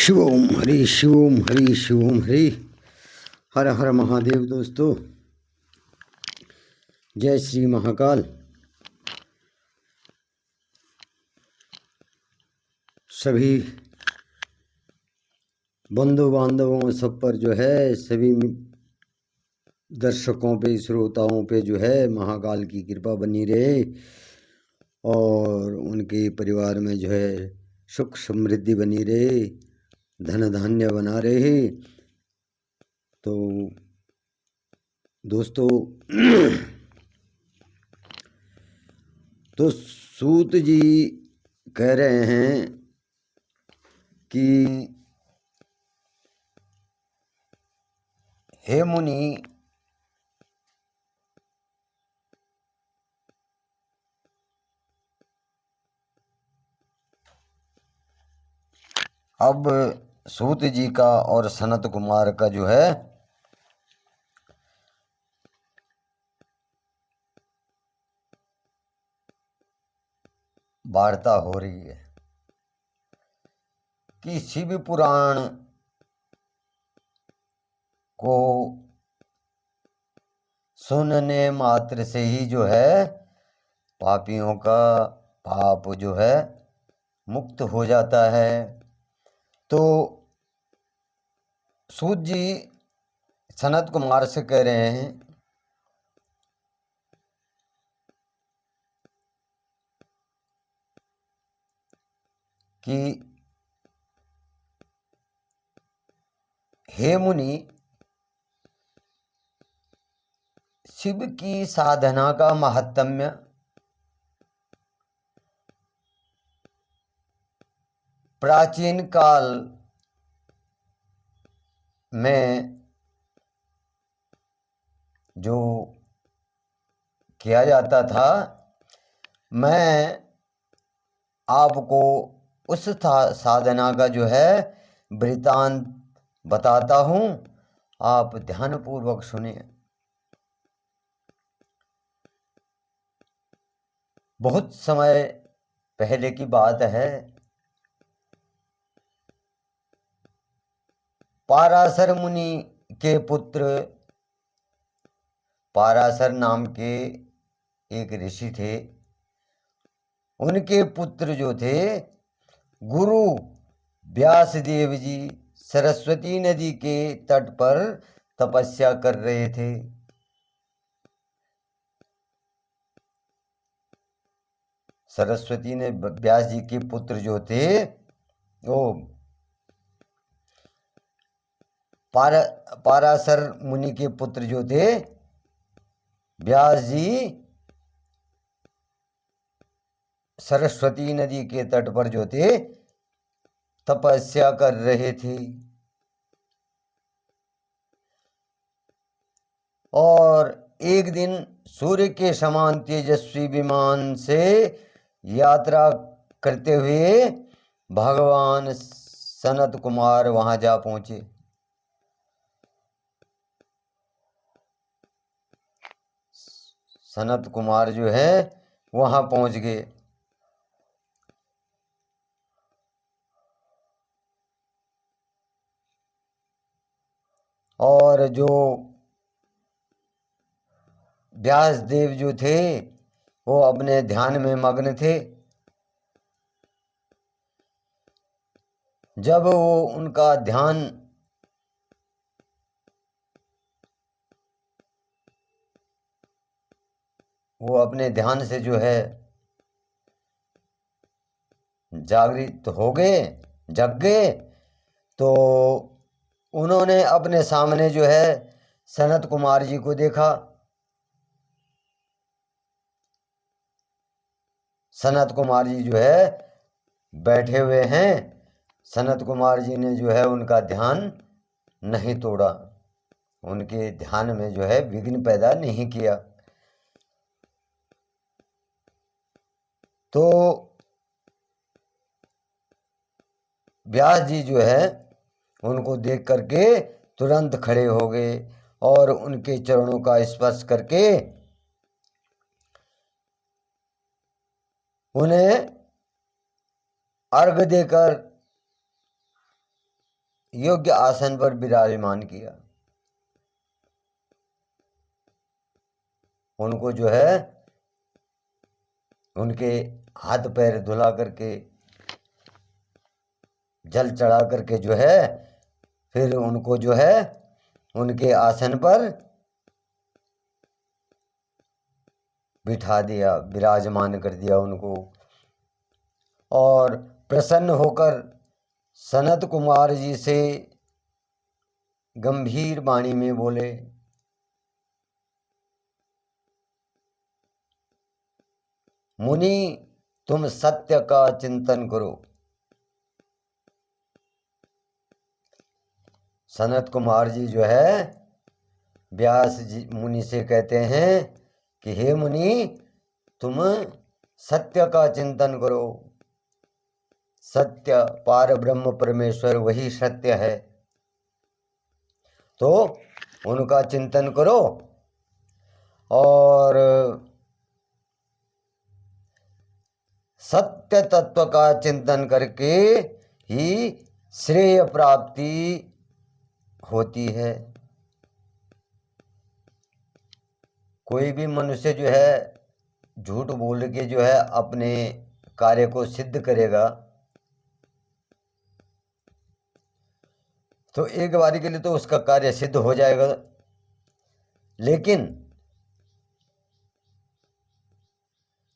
शिवोम हरि शिवोम हरि शिवोम हरि। हर हर महादेव। दोस्तों, जय श्री महाकाल। सभी बंधु बांधवों सब पर जो है, सभी दर्शकों पे, श्रोताओं पे जो है महाकाल की कृपा बनी रहे और उनके परिवार में जो है सुख समृद्धि बनी रहे, धन धान्य बना रहे। तो दोस्तों तो सूत जी कह रहे हैं कि हे मुनि, अब सूत जी का और सनत कुमार का जो है वार्ता हो रही है कि शिव पुराण को सुनने मात्र से ही जो है पापियों का पाप जो है मुक्त हो जाता है। तो सूत जी सनत कुमार से कह रहे हैं कि हे मुनि, शिव की साधना का महात्म्य प्राचीन काल में जो किया जाता था, मैं आपको उस साधना का जो है वृतांत बताता हूँ, आप ध्यानपूर्वक सुनिए। बहुत समय पहले की बात है। पाराशर मुनि के पुत्र, पाराशर नाम के एक ऋषि थे। उनके पुत्र जो थे गुरु व्यासदेव जी सरस्वती नदी के तट पर तपस्या कर रहे थे। सरस्वती ने व्यास जी के पुत्र जो थे वो पाराशर मुनि के पुत्र जो थे व्यास जी सरस्वती नदी के तट पर जो थे तपस्या कर रहे थे। और एक दिन सूर्य के समान तेजस्वी विमान से यात्रा करते हुए भगवान सनत कुमार वहां जा पहुंचे। सनत कुमार जो है वहां पहुंच गए और जो व्यास देव जो थे वो अपने ध्यान में मग्न थे। जब वो उनका ध्यान वो अपने ध्यान से जो है जागृत हो गए, जग गए, तो उन्होंने अपने सामने जो है सनत कुमार जी को देखा। सनत कुमार जी जो है बैठे हुए हैं। सनत कुमार जी ने जो है उनका ध्यान नहीं तोड़ा, उनके ध्यान में जो है विघ्न पैदा नहीं किया। तो व्यास जी जो है उनको देख करके तुरंत खड़े हो गए और उनके चरणों का स्पर्श करके उन्हें अर्घ देकर योग्य आसन पर विराजमान किया। उनको जो है उनके हाथ पैर धुला करके जल चढ़ा करके जो है फिर उनको जो है उनके आसन पर बिठा दिया, विराजमान कर दिया उनको। और प्रसन्न होकर सनत कुमार जी से गंभीर वाणी में बोले, मुनि तुम सत्य का चिंतन करो। सनत कुमार जी जो है व्यास जी मुनि से कहते हैं कि हे मुनि तुम सत्य का चिंतन करो। सत्य पार ब्रह्म परमेश्वर वही सत्य है, तो उनका चिंतन करो और सत्य तत्व का चिंतन करके ही श्रेय प्राप्ति होती है। कोई भी मनुष्य जो है झूठ बोल के जो है अपने कार्य को सिद्ध करेगा तो एक बारी के लिए तो उसका कार्य सिद्ध हो जाएगा, लेकिन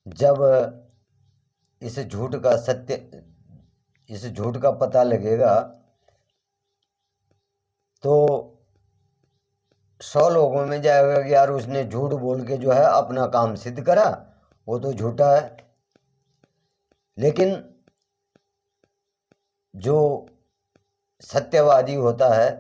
जब इस झूठ का पता लगेगा तो 100 लोगों में जाएगा कि यार उसने झूठ बोल के जो है अपना काम सिद्ध करा, वो तो झूठा है। लेकिन जो सत्यवादी होता है,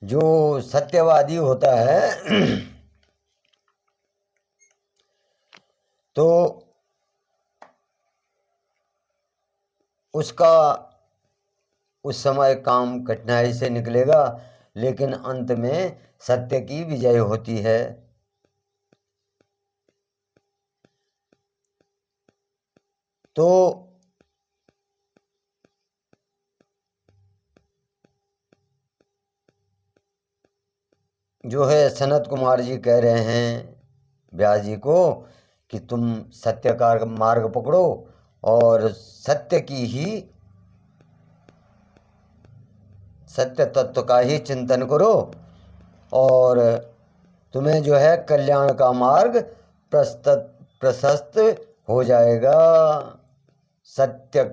जो सत्यवादी होता है तो उसका उस समय काम कठिनाई से निकलेगा, लेकिन अंत में सत्य की विजय होती है। तो जो है सनत कुमार जी कह रहे हैं व्यास जी को कि तुम सत्य का मार्ग पकड़ो और सत्य तत्व का ही चिंतन करो और तुम्हें जो है कल्याण का मार्ग प्रशस्त हो जाएगा। सत्य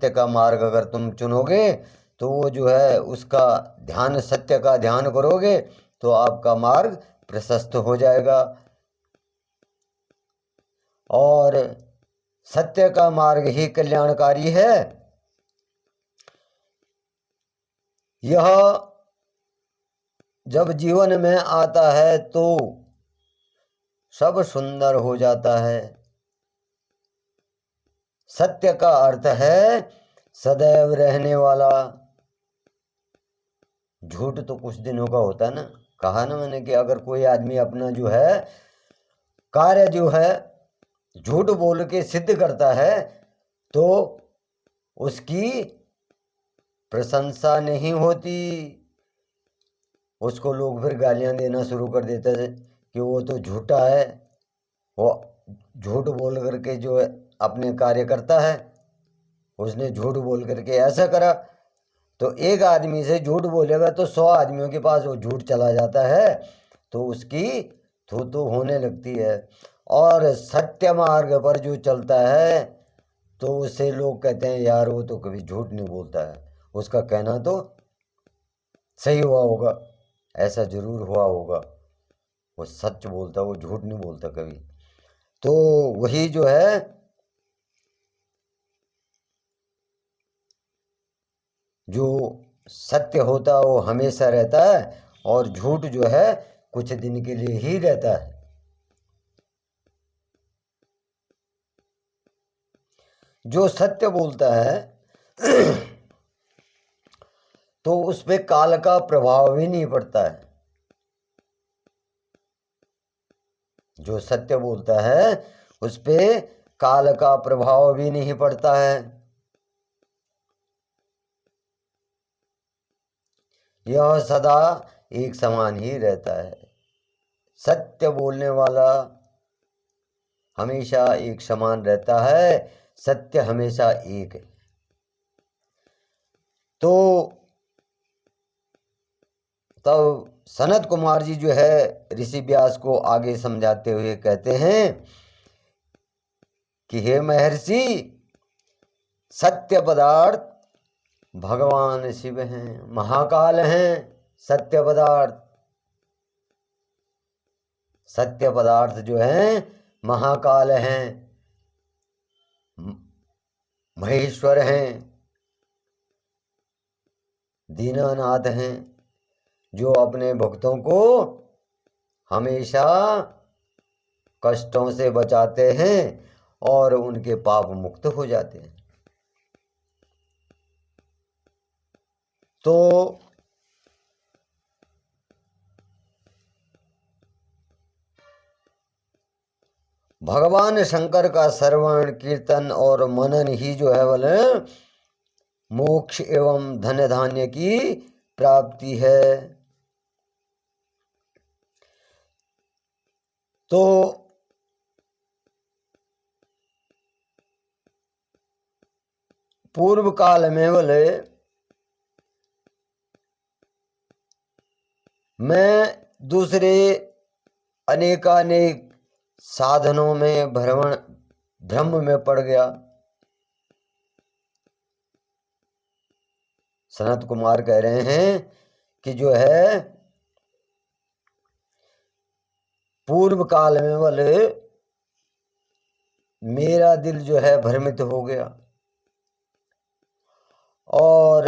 का मार्ग अगर तुम चुनोगे तो वो जो है उसका ध्यान, सत्य का ध्यान करोगे तो आपका मार्ग प्रशस्त हो जाएगा। और सत्य का मार्ग ही कल्याणकारी है। यह जब जीवन में आता है तो सब सुंदर हो जाता है। सत्य का अर्थ है सदैव रहने वाला। झूठ तो कुछ दिनों का होता है ना। कहा ना मैंने कि अगर कोई आदमी अपना जो है कार्य जो है झूठ बोल के सिद्ध करता है तो उसकी प्रशंसा नहीं होती। उसको लोग फिर गालियां देना शुरू कर देते थे कि वो तो झूठा है, वो झूठ बोल करके जो है अपने कार्य करता है, उसने झूठ बोल करके ऐसा करा। तो एक आदमी से झूठ बोलेगा तो 100 आदमियों के पास वो झूठ चला जाता है, तो उसकी थू होने लगती है। और सत्य मार्ग पर जो चलता है तो उसे लोग कहते हैं यार वो तो कभी झूठ नहीं बोलता है, उसका कहना तो सही हुआ होगा, ऐसा जरूर हुआ होगा, वो सच बोलता, वो झूठ नहीं बोलता कभी। तो वही जो है जो सत्य होता है वो हमेशा रहता है और झूठ जो है कुछ दिन के लिए ही रहता है। जो सत्य बोलता है तो उस पे काल का प्रभाव भी नहीं पड़ता है। जो सत्य बोलता है उस पे काल का प्रभाव भी नहीं पड़ता है। यह सदा एक समान ही रहता है। सत्य बोलने वाला हमेशा एक समान रहता है। सत्य हमेशा एक है। तो तब सनत कुमार जी जो है ऋषि व्यास को आगे समझाते हुए कहते हैं कि हे महर्षि, सत्य पदार्थ भगवान शिव हैं, महाकाल हैं। सत्य पदार्थ जो हैं महाकाल हैं, महेश्वर हैं, दीनानाथ हैं, जो अपने भक्तों को हमेशा कष्टों से बचाते हैं और उनके पाप मुक्त हो जाते हैं। तो भगवान शंकर का श्रवण कीर्तन और मनन ही जो है बोले मोक्ष एवं धन धान्य की प्राप्ति है। तो पूर्व काल में बोले मैं दूसरे अनेकानेक साधनों में भ्रम में पड़ गया। सनत कुमार कह रहे हैं कि जो है पूर्व काल में बोले मेरा दिल जो है भ्रमित हो गया और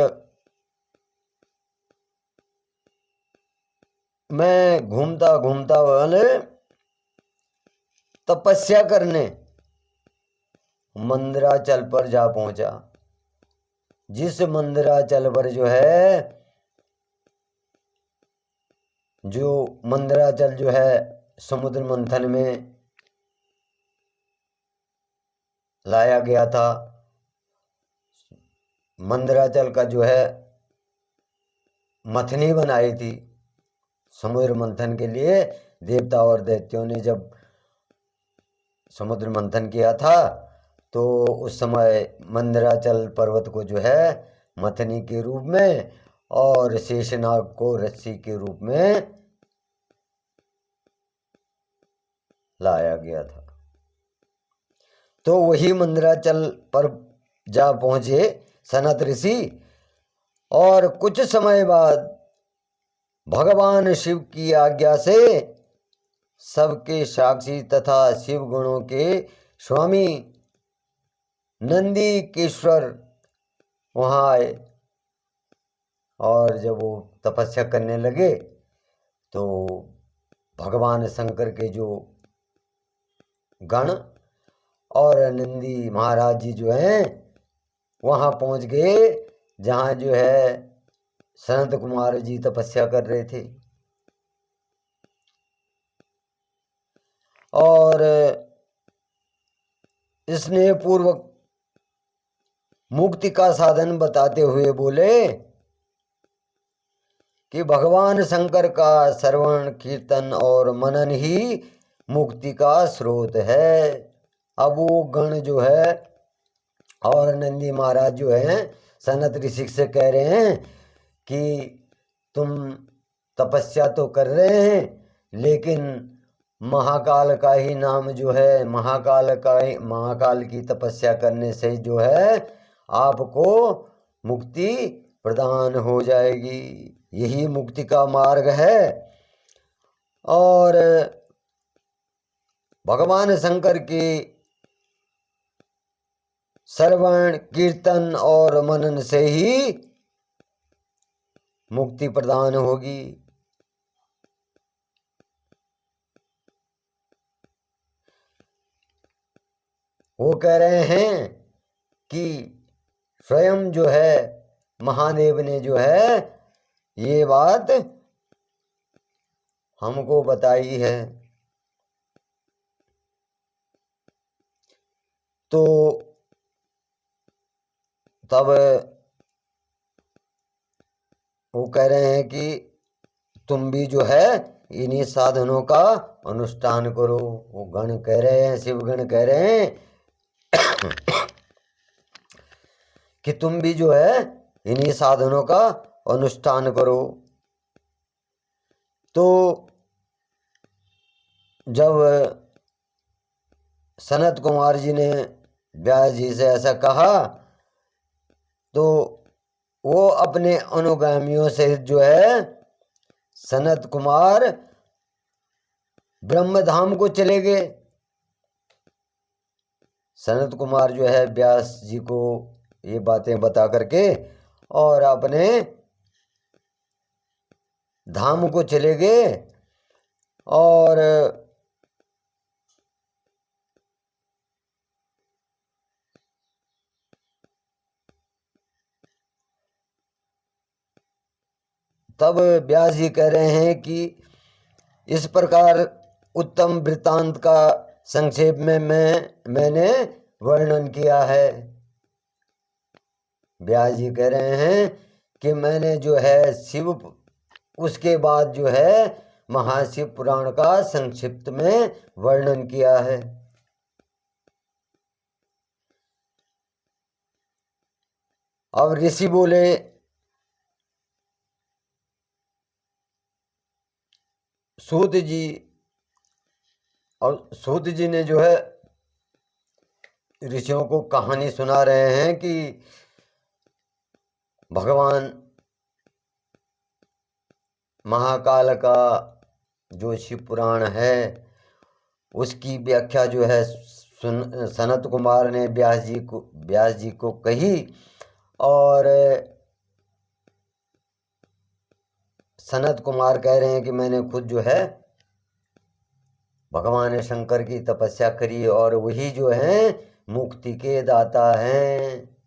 मैं घूमता घूमता वाले तपस्या करने मंदराचल पर जा पहुंचा। जिस मंदराचल पर जो मंदराचल जो है समुद्र मंथन में लाया गया था। मंदराचल का जो है मथनी बनाई थी समुद्र मंथन के लिए। देवता और दैत्यों ने जब समुद्र मंथन किया था तो उस समय मंदराचल पर्वत को जो है मथनी के रूप में और शेषनाग को रस्सी के रूप में लाया गया था। तो वही मंदराचल पर जा पहुंचे सनत ऋषि और कुछ समय बाद भगवान शिव की आज्ञा से सबके साक्षी तथा शिव गुणों के स्वामी नंदी केश्वर वहां आए और जब वो तपस्या करने लगे तो भगवान शंकर के जो गण और नंदी महाराज जी जो हैं वहां पहुंच गए जहां जो है सनत कुमार जी तपस्या कर रहे थे। और स्नेह पूर्वक मुक्ति का साधन बताते हुए बोले कि भगवान शंकर का श्रवण कीर्तन और मनन ही मुक्ति का स्रोत है। अब वो गण जो है और नंदी महाराज जो है सनत ऋषि से कह रहे हैं कि तुम तपस्या तो कर रहे हैं लेकिन महाकाल का ही नाम जो है महाकाल की तपस्या करने से जो है आपको मुक्ति प्रदान हो जाएगी। यही मुक्ति का मार्ग है। और भगवान शंकर की श्रवण कीर्तन और मनन से ही मुक्ति प्रदान होगी। वो कह रहे हैं कि स्वयं जो है महादेव ने जो है ये बात हमको बताई है। तो तब वो कह रहे हैं कि तुम भी जो है इन्हीं साधनों का अनुष्ठान करो। वो गण कह रहे हैं, शिव गण कह रहे हैं कि तुम भी जो है इन्हीं साधनों का अनुष्ठान करो। तो जब सनत कुमार जी ने व्यास जी से ऐसा कहा तो वो अपने अनुगामियों से जो है सनत कुमार ब्रह्मधाम को चले गए। सनत कुमार जो है व्यास जी को ये बातें बता करके और अपने धाम को चले गए। और तब व्यास जी कह रहे हैं कि इस प्रकार उत्तम वृत्तांत का संक्षेप में मैंने वर्णन किया है। व्यास जी कह रहे हैं कि मैंने जो है शिव उसके बाद जो है महाशिव पुराण का संक्षिप्त में वर्णन किया है। अब ऋषि बोले, सूत जी, और सूत जी ने जो है ऋषियों को कहानी सुना रहे हैं कि भगवान महाकाल का जो शिव पुराण है उसकी व्याख्या जो है सनत कुमार ने व्यास जी को कही। और सनत कुमार कह रहे हैं कि मैंने खुद जो है भगवान शंकर की तपस्या करी और वही जो है मुक्ति के दाता हैं,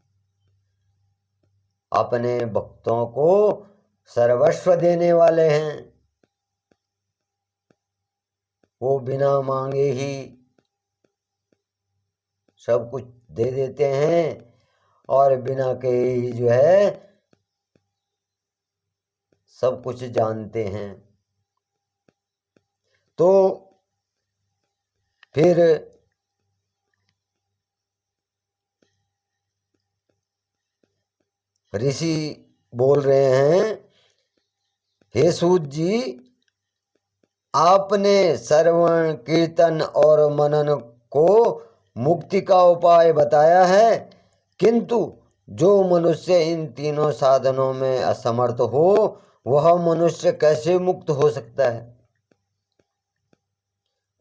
अपने भक्तों को सर्वस्व देने वाले हैं। वो बिना मांगे ही सब कुछ दे देते हैं और बिना कहे ही जो है सब कुछ जानते हैं। तो फिर ऋषि बोल रहे हैं, हे सूत जी, आपने श्रवण कीर्तन और मनन को मुक्ति का उपाय बताया है, किंतु जो मनुष्य इन तीनों साधनों में असमर्थ हो वह मनुष्य कैसे मुक्त हो सकता है।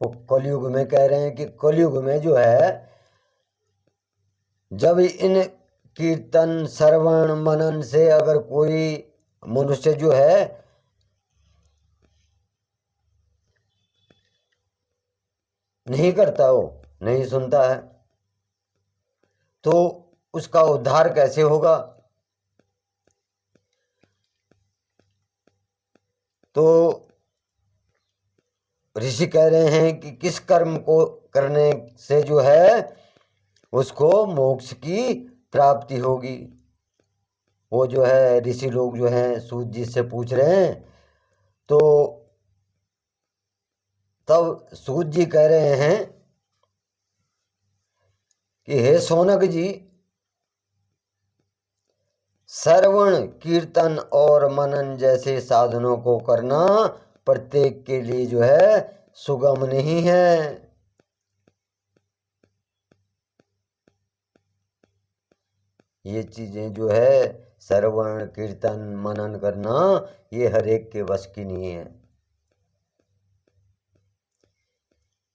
वो कलयुग में कह रहे हैं कि कलयुग में जो है जब इन कीर्तन श्रवण मनन से अगर कोई मनुष्य जो है नहीं करता, हो नहीं सुनता है, तो उसका उद्धार कैसे होगा। तो ऋषि कह रहे हैं कि किस कर्म को करने से जो है उसको मोक्ष की प्राप्ति होगी। वो जो है ऋषि लोग जो हैं सूत जी से पूछ रहे हैं। तो तब सूत जी कह रहे हैं कि हे शौनक जी, श्रवण कीर्तन और मनन जैसे साधनों को करना प्रत्येक के लिए जो है सुगम नहीं है। ये चीजें जो है श्रवण कीर्तन मनन करना ये हर एक के वश की नहीं है।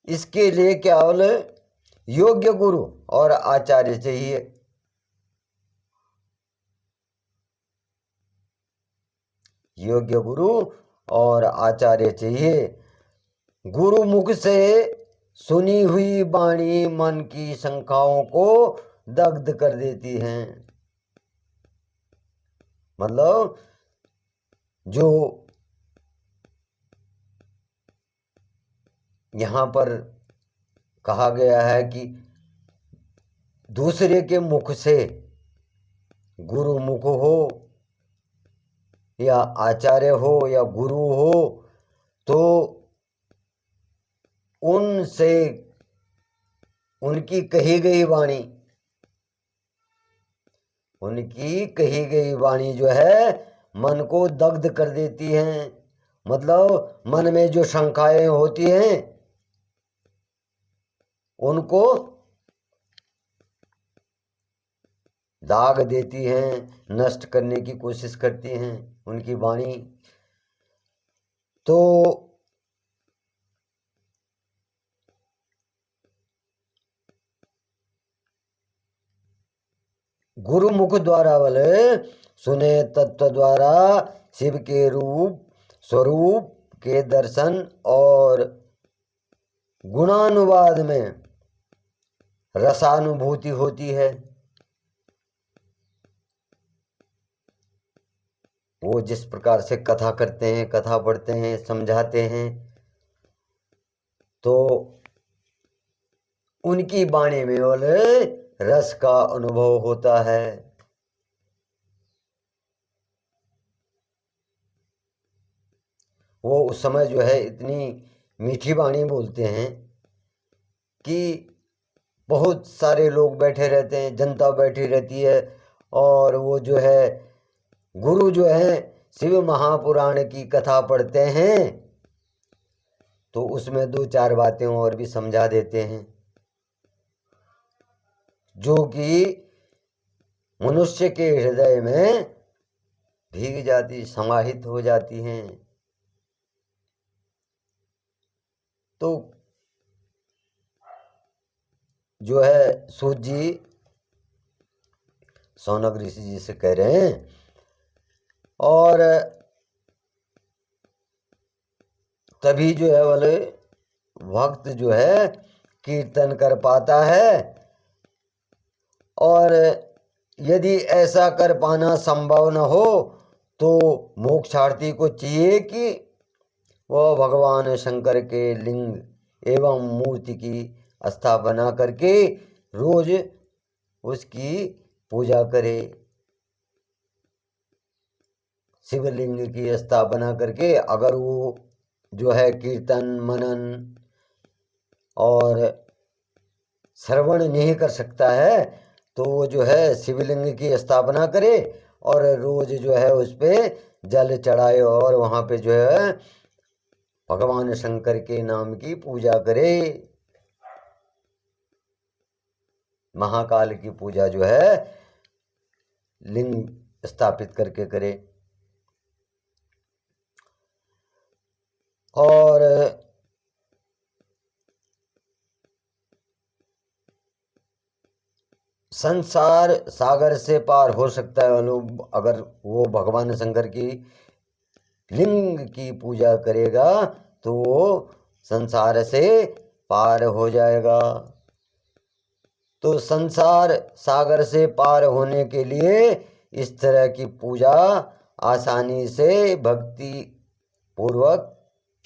इसके लिए केवल योग्य गुरु और आचार्य चाहिए। योग्य गुरु और आचार्य चाहिए। गुरु मुख से सुनी हुई वाणी मन की शंकाओं को दग्ध कर देती हैं। मतलब जो यहाँ पर कहा गया है कि दूसरे के मुख से, गुरु मुख हो या आचार्य हो या गुरु हो, तो उनसे उनकी कही गई वाणी जो है मन को दग्ध कर देती है। मतलब मन में जो शंकाएं होती हैं उनको दाग देती हैं, नष्ट करने की कोशिश करती हैं उनकी वाणी। तो गुरुमुख द्वारा बोले सुने तत्व द्वारा शिव के रूप स्वरूप के दर्शन और गुणानुवाद में रसानुभूति होती है। वो जिस प्रकार से कथा करते हैं, कथा पढ़ते हैं, समझाते हैं, तो उनकी वाणी में बोले रस का अनुभव होता है। वो उस समय जो है इतनी मीठी वाणी बोलते हैं कि बहुत सारे लोग बैठे रहते हैं, जनता बैठी रहती है, और वो जो है गुरु जो है शिव महापुराण की कथा पढ़ते हैं तो उसमें दो चार बातें और भी समझा देते हैं जो कि मनुष्य के हृदय में भीग जाती, समाहित हो जाती हैं। तो जो है सूत जी शौनक ऋषि जी से कह रहे हैं, और तभी जो है बोले भक्त जो है कीर्तन कर पाता है। और यदि ऐसा कर पाना संभव न हो तो मोक्षार्थी को चाहिए कि वह भगवान शंकर के लिंग एवं मूर्ति की स्थापना करके रोज उसकी पूजा करे। शिवलिंग की स्थापना करके अगर वो जो है कीर्तन मनन और श्रवण नहीं कर सकता है तो वो जो है शिवलिंग की स्थापना करे और रोज जो है उस पे जल चढ़ाए और वहाँ पे जो है भगवान शंकर के नाम की पूजा करे। महाकाल की पूजा जो है लिंग स्थापित करके करे। और संसार सागर से पार हो सकता है लोग अगर वो भगवान शंकर की लिंग की पूजा करेगा तो वो संसार से पार हो जाएगा। तो संसार सागर से पार होने के लिए इस तरह की पूजा आसानी से भक्ति पूर्वक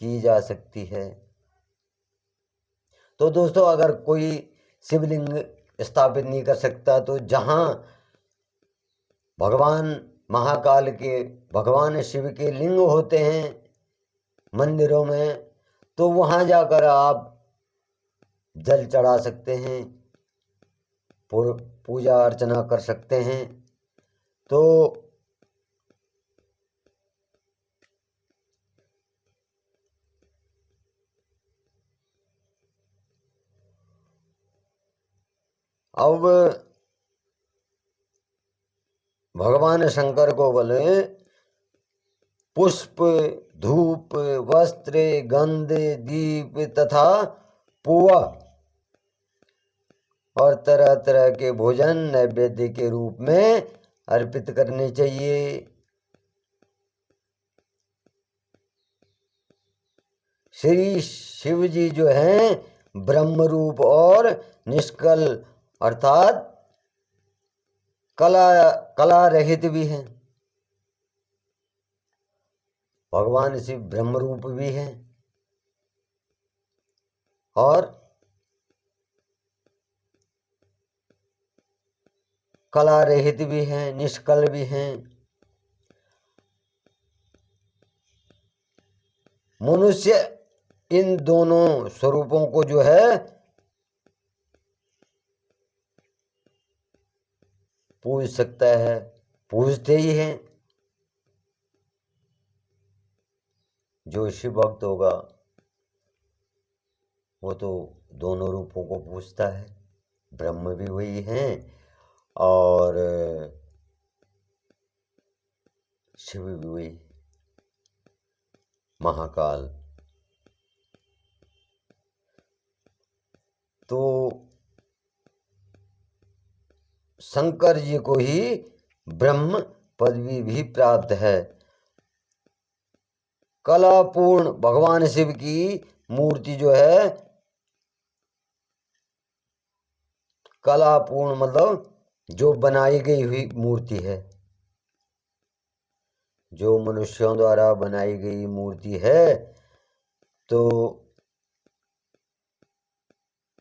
की जा सकती है। तो दोस्तों अगर कोई शिवलिंग स्थापित नहीं कर सकता तो जहाँ भगवान महाकाल के भगवान शिव के लिंग होते हैं मंदिरों में, तो वहाँ जाकर आप जल चढ़ा सकते हैं, पूजा अर्चना कर सकते हैं। तो अब भगवान शंकर को बोले पुष्प धूप वस्त्र गंध दीप तथा पुआ और तरह तरह के भोजन नैवेद्य के रूप में अर्पित करने चाहिए। श्री शिव जी जो हैं ब्रह्म रूप और निष्कल अर्थात कला रहित भी हैं। भगवान शिव ब्रह्म रूप भी हैं और कला रहित भी हैं, निष्कल भी हैं। मनुष्य इन दोनों स्वरूपों को जो है पूज सकता है, पूजते ही हैं। जो शिव भक्त होगा वो तो दोनों रूपों को पूजता है। ब्रह्म भी वही हैं और शिव भी वही, महाकाल। तो शंकर जी को ही ब्रह्म पदवी भी प्राप्त है। कलापूर्ण भगवान शिव की मूर्ति जो है, कलापूर्ण मतलब जो बनाई गई हुई मूर्ति है, जो मनुष्यों द्वारा बनाई गई मूर्ति है। तो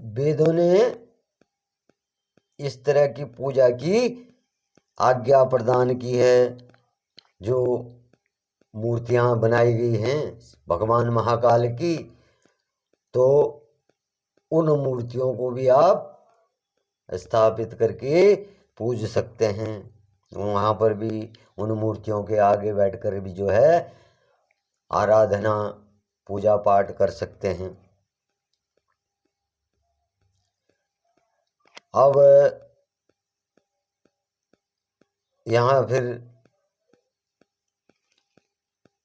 वेदों ने इस तरह की पूजा की आज्ञा प्रदान की है। जो मूर्तियां बनाई गई हैं भगवान महाकाल की, तो उन मूर्तियों को भी आप स्थापित करके पूज सकते हैं। वहाँ पर भी उन मूर्तियों के आगे बैठकर भी जो है आराधना पूजा पाठ कर सकते हैं। अब यहाँ फिर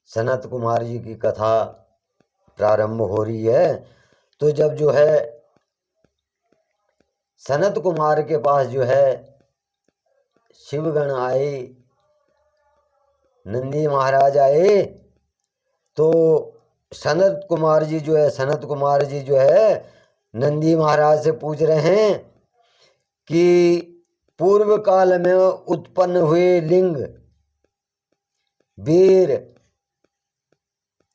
सनत कुमार जी की कथा प्रारंभ हो रही है। तो जब जो है सनत कुमार के पास जो है शिवगण आए, नंदी महाराज आए, तो सनत कुमार जी जो है नंदी महाराज से पूछ रहे हैं कि पूर्व काल में उत्पन्न हुए लिंग वीर,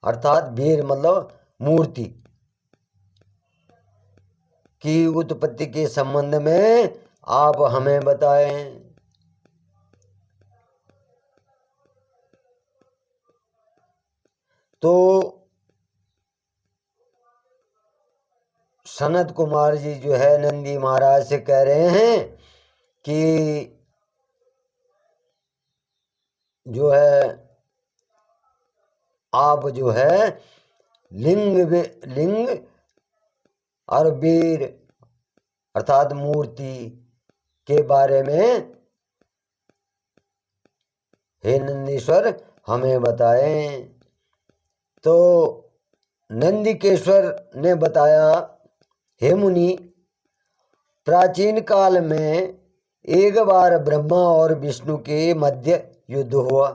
अर्थात वीर मतलब मूर्ति की उत्पत्ति के संबंध में आप हमें बताएं। तो सनत कुमार जी जो है नंदी महाराज से कह रहे हैं कि जो है आप जो है लिंग और वीर अर्थात मूर्ति के बारे में हे नंदीश्वर हमें बताएं। तो नंदिकेश्वर ने बताया, हे मुनि, प्राचीन काल में एक बार ब्रह्मा और विष्णु के मध्य युद्ध हुआ।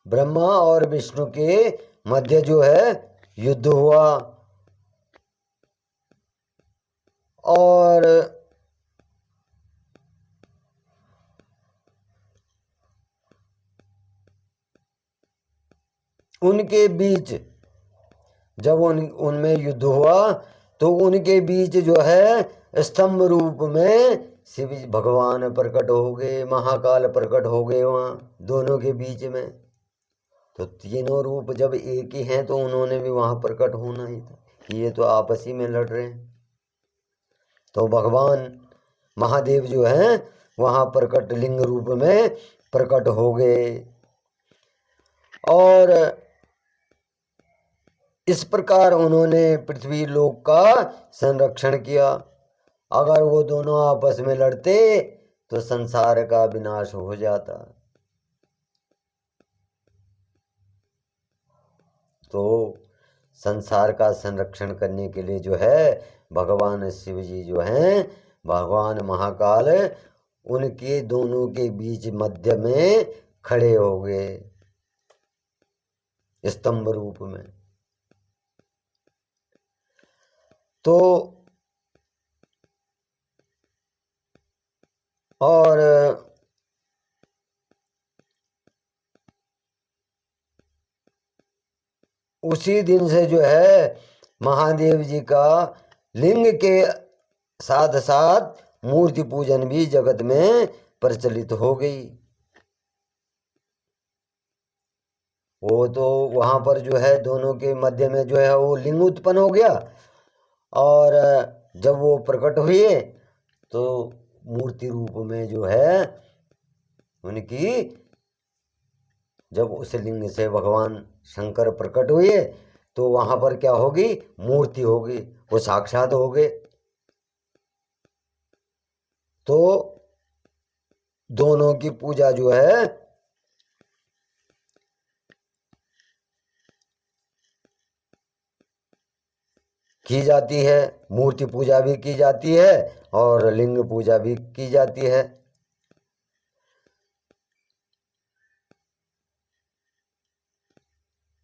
ब्रह्मा और विष्णु के मध्य जो है युद्ध हुआ और उनके बीच जब उनमें युद्ध हुआ तो उनके बीच जो है स्तंभ रूप में शिव भगवान प्रकट हो गए, महाकाल प्रकट हो गए वहाँ दोनों के बीच में। तो तीनों रूप जब एक ही हैं तो उन्होंने भी वहाँ प्रकट होना ही था। ये तो आपस ही में लड़ रहे हैं। तो भगवान महादेव जो हैं वहाँ प्रकट लिंग रूप में प्रकट हो गए और इस प्रकार उन्होंने पृथ्वी लोक का संरक्षण किया। अगर वो दोनों आपस में लड़ते तो संसार का विनाश हो जाता। तो संसार का संरक्षण करने के लिए जो है भगवान शिव जी जो हैं, भगवान महाकाल, उनके दोनों के बीच मध्य में खड़े हो गए स्तंभ रूप में। तो और उसी दिन से जो है महादेव जी का लिंग के साथ साथ मूर्ति पूजन भी जगत में प्रचलित हो गई। वो तो वहां पर जो है दोनों के मध्य में जो है वो लिंग उत्पन्न हो गया, और जब वो प्रकट हुए तो मूर्ति रूप में जो है उनकी, जब उस लिंग से भगवान शंकर प्रकट हुए तो वहां पर क्या होगी, मूर्ति होगी, वो साक्षात हो गए। तो दोनों की पूजा जो है की जाती है, मूर्ति पूजा भी की जाती है और लिंग पूजा भी की जाती है।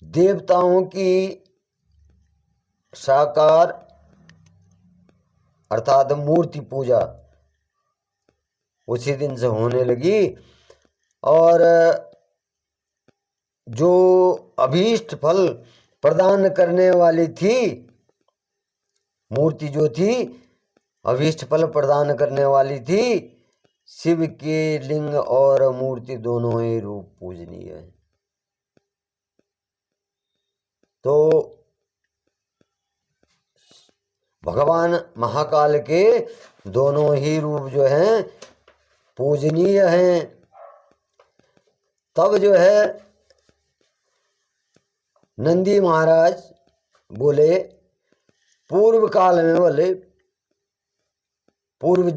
देवताओं की साकार अर्थात मूर्ति पूजा उसी दिन से होने लगी, और जो अभीष्ट फल प्रदान करने वाली थी मूर्ति, जो थी अभीष्ट फल प्रदान करने वाली थी, शिव के लिंग और मूर्ति दोनों ही रूप पूजनीय है। तो भगवान महाकाल के दोनों ही रूप जो हैं पूजनीय हैं। तब जो है नंदी महाराज बोले, पूर्व काल में, बोले पूर्व,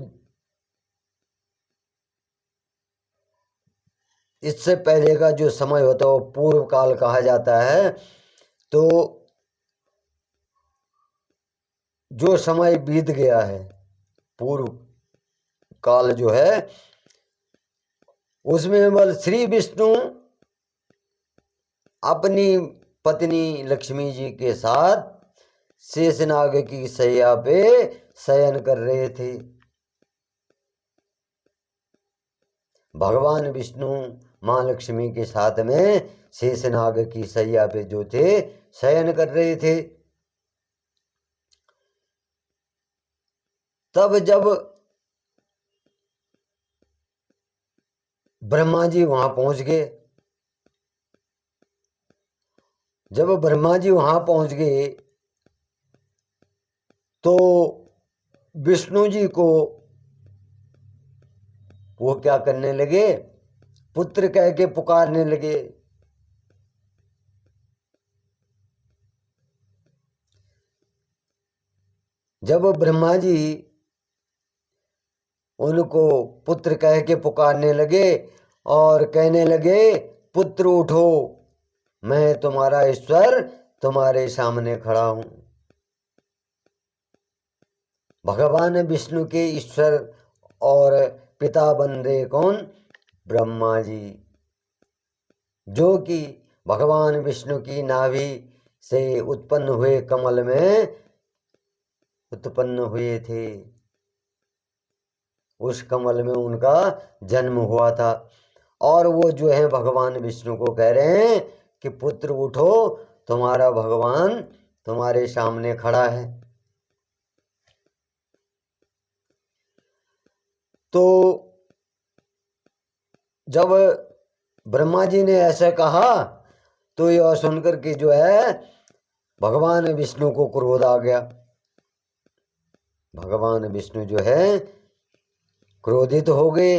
इससे पहले का जो समय होता है वो पूर्व काल कहा जाता है। तो जो समय बीत गया है, पूर्व काल जो है, उसमें बल श्री विष्णु अपनी पत्नी लक्ष्मी जी के साथ शेषनाग की शैया पे शयन कर रहे थे। भगवान विष्णु मां लक्ष्मी के साथ में शेषनाग की शैया पे जो थे शयन कर रहे थे। तब जब ब्रह्मा जी वहां पहुंच गए, जब ब्रह्मा जी वहां पहुंच गए तो विष्णु जी को वो क्या करने लगे, पुत्र कह के पुकारने लगे। जब ब्रह्मा जी उनको पुत्र कह के पुकारने लगे और कहने लगे, पुत्र उठो, मैं तुम्हारा ईश्वर तुम्हारे सामने खड़ा हूं। भगवान विष्णु के ईश्वर और पिता बन रहे कौन, ब्रह्मा जी, जो कि भगवान विष्णु की नाभि से उत्पन्न हुए कमल में उत्पन्न हुए थे। उस कमल में उनका जन्म हुआ था, और वो जो है भगवान विष्णु को कह रहे हैं कि पुत्र उठो, तुम्हारा भगवान तुम्हारे सामने खड़ा है। तो जब ब्रह्मा जी ने ऐसा कहा तो यह सुनकर के जो है भगवान विष्णु को क्रोध आ गया। भगवान विष्णु जो है क्रोधित हो गए,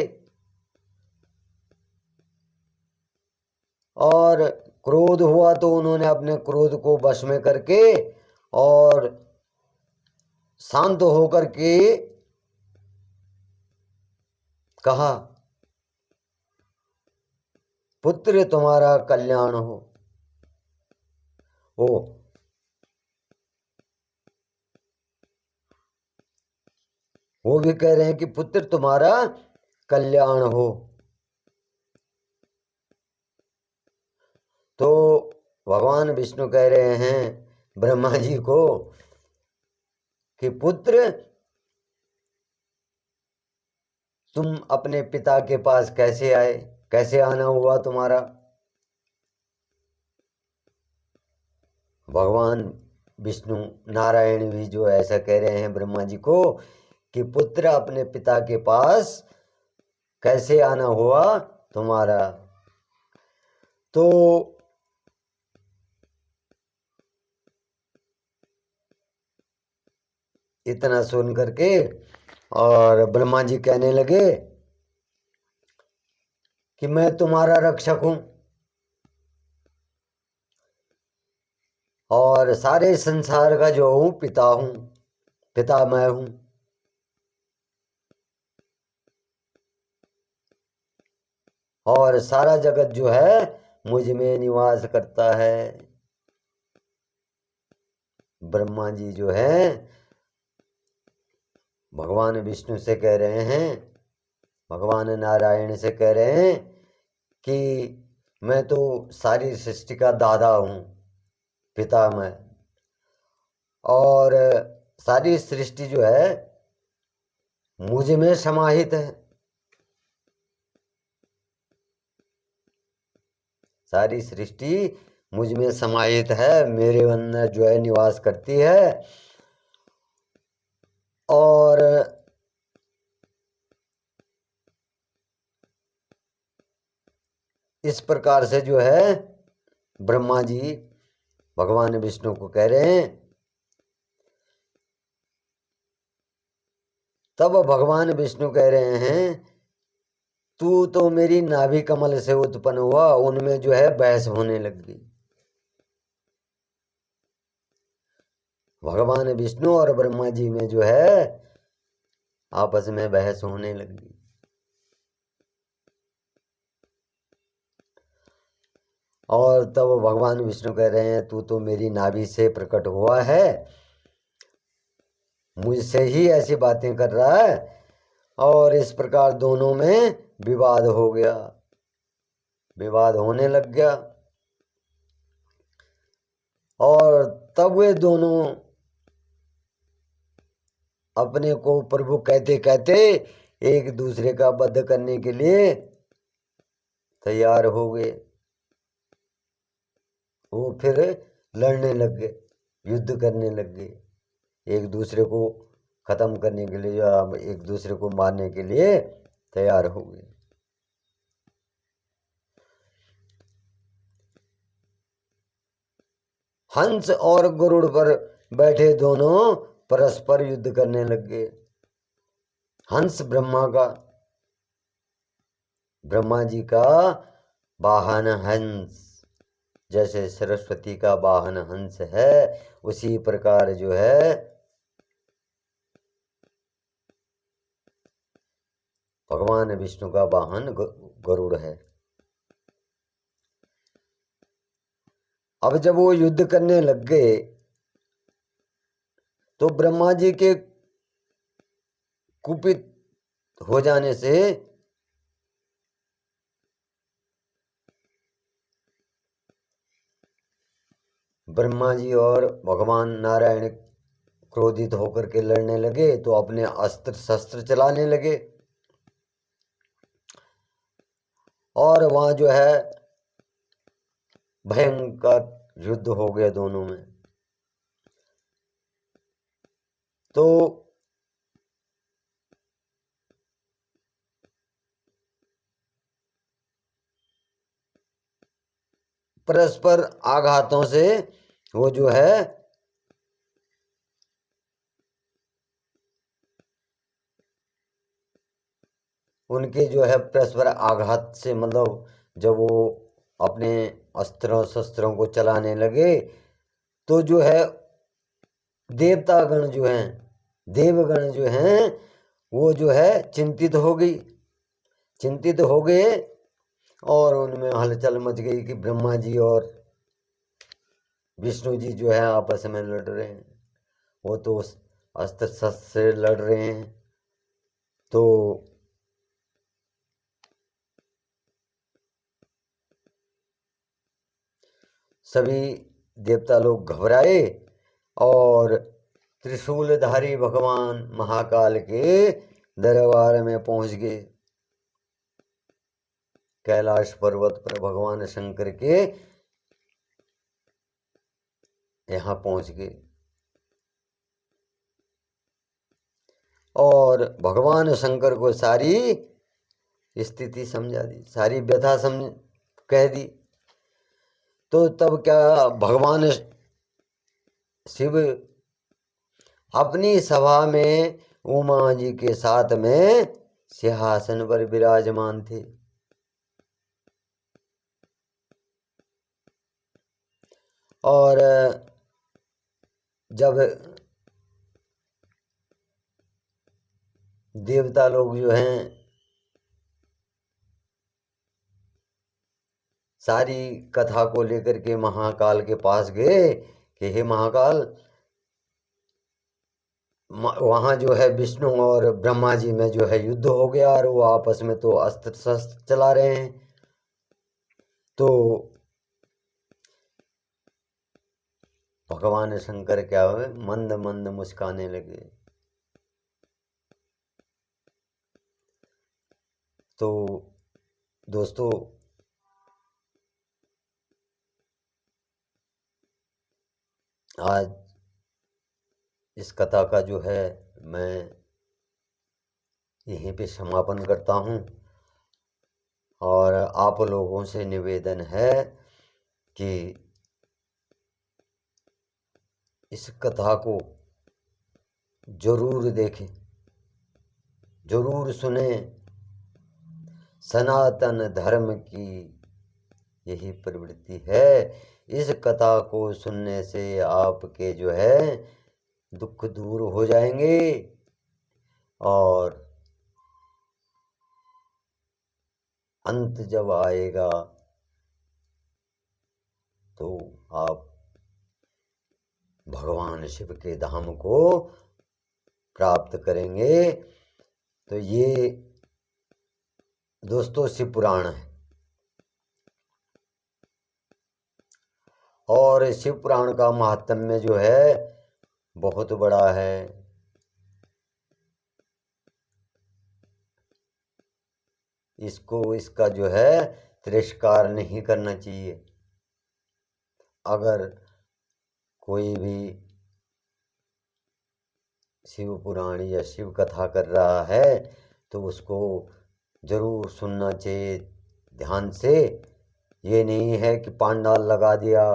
और क्रोध हुआ तो उन्होंने अपने क्रोध को वश में करके और शांत होकर के कहा, पुत्र तुम्हारा कल्याण हो। वो भी कह रहे हैं कि पुत्र तुम्हारा कल्याण हो। तो भगवान विष्णु कह रहे हैं ब्रह्मा जी को कि पुत्र, तुम अपने पिता के पास कैसे आए, कैसे आना हुआ तुम्हारा। भगवान विष्णु नारायण भी जो ऐसा कह रहे हैं ब्रह्मा जी को कि पुत्र अपने पिता के पास कैसे आना हुआ तुम्हारा। तो इतना सुन करके और ब्रह्मा जी कहने लगे कि मैं तुम्हारा रक्षक हूं और सारे संसार का जो हूं पिता हूं, पिता मैं हूं। और सारा जगत जो है मुझ में निवास करता है। ब्रह्मा जी जो है भगवान विष्णु से कह रहे हैं, भगवान नारायण से कह रहे हैं कि मैं तो सारी सृष्टि का दादा हूं, पिता मैं। और सारी सृष्टि जो है मुझ में समाहित है। सारी सृष्टि मुझ में समाहित है, मेरे अंदर जो है निवास करती है। और इस प्रकार से जो है ब्रह्मा जी भगवान विष्णु को कह रहे हैं। तब भगवान विष्णु कह रहे हैं तू तो मेरी नाभि कमल से उत्पन्न हुआ। उनमें जो है बहस होने लग गई। भगवान विष्णु और ब्रह्मा जी में जो है आपस में बहस होने लगी। और तब भगवान विष्णु कह रहे हैं तू तो मेरी नाभि से प्रकट हुआ है, मुझसे ही ऐसी बातें कर रहा है। और इस प्रकार दोनों में विवाद हो गया, विवाद होने लग गया। और तब वे दोनों अपने को प्रभु कहते कहते एक दूसरे का वध करने के लिए तैयार हो गए। वो फिर लड़ने लग गए, युद्ध करने लग गए, एक दूसरे को खत्म करने के लिए, एक दूसरे को मारने के लिए तैयार हो गए। हंस और गरुड़ पर बैठे दोनों परस्पर युद्ध करने लग गए। हंस ब्रह्मा जी का वाहन हंस, जैसे सरस्वती का वाहन हंस है उसी प्रकार जो है भगवान विष्णु का वाहन गरुड़ है। अब जब वो युद्ध करने लग गए तो ब्रह्मा जी के कुपित हो जाने से ब्रह्मा जी और भगवान नारायण क्रोधित होकर के लड़ने लगे। तो अपने अस्त्र शस्त्र चलाने लगे और वहां जो है भयंकर युद्ध हो गया दोनों में। तो परस्पर आघातों से वो जो है उनके जो है परस्पर आघात से, मतलब जब वो अपने अस्त्रों शस्त्रों को चलाने लगे तो जो है देवतागण जो हैं, देवगण जो हैं वो जो है चिंतित हो गई, चिंतित हो गए। और उनमें हलचल मच गई कि ब्रह्मा जी और विष्णु जी जो है आपस में लड़ रहे हैं। वो तो अस्त्र शस्त्र से लड़ रहे हैं। तो सभी देवता लोग घबराए और त्रिशूलधारी भगवान महाकाल के दरबार में पहुंच गए। कैलाश पर्वत पर भगवान शंकर के यहाँ पहुंच गए और और भगवान शंकर को सारी स्थिति समझा दी, सारी व्यथा कह दी। तो तब क्या भगवान शिव अपनी सभा में उमा जी के साथ में सिंहासन पर विराजमान थे। और जब देवता लोग जो हैं सारी कथा को लेकर के महाकाल के पास गए कि हे महाकाल, वहाँ जो है विष्णु और ब्रह्मा जी में जो है युद्ध हो गया और वो आपस में तो अस्त्र शस्त्र चला रहे हैं। तो भगवान शंकर क्या हुए, मंद मंद मुस्काने लगे। तो दोस्तों, आज इस कथा का जो है मैं यहीं पे समापन करता हूँ। और आप लोगों से निवेदन है कि इस कथा को जरूर देखें, जरूर सुने। सनातन धर्म की यही प्रवृत्ति है। इस कथा को सुनने से आपके जो है दुख दूर हो जाएंगे और अंत जब आएगा तो आप भगवान शिव के धाम को प्राप्त करेंगे। तो ये दोस्तों शिव पुराण है और शिव पुराण का महात्म्य जो है बहुत बड़ा है। इसका जो है तिरस्कार नहीं करना चाहिए। अगर कोई भी शिव पुराण या शिव कथा कर रहा है तो उसको जरूर सुनना चाहिए ध्यान से। ये नहीं है कि पांडाल लगा दिया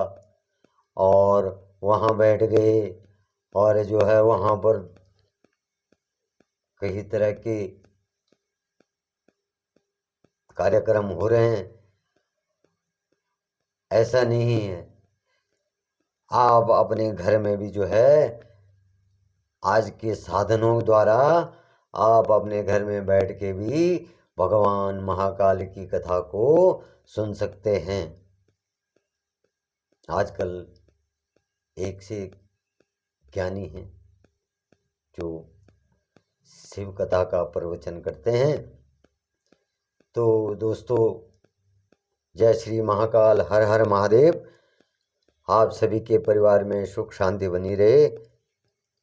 और वहाँ बैठ गए और जो है वहाँ पर कई तरह के कार्यक्रम हो रहे हैं, ऐसा नहीं है। आप अपने घर में भी जो है आज के साधनों द्वारा आप अपने घर में बैठ के भी भगवान महाकाल की कथा को सुन सकते हैं। आजकल एक से एक ज्ञानी हैं जो शिव कथा का प्रवचन करते हैं। तो दोस्तों, जय श्री महाकाल, हर हर महादेव। आप सभी के परिवार में सुख शांति बनी रहे।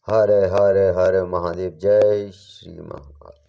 हर हर हर महादेव। जय श्री महाकाल।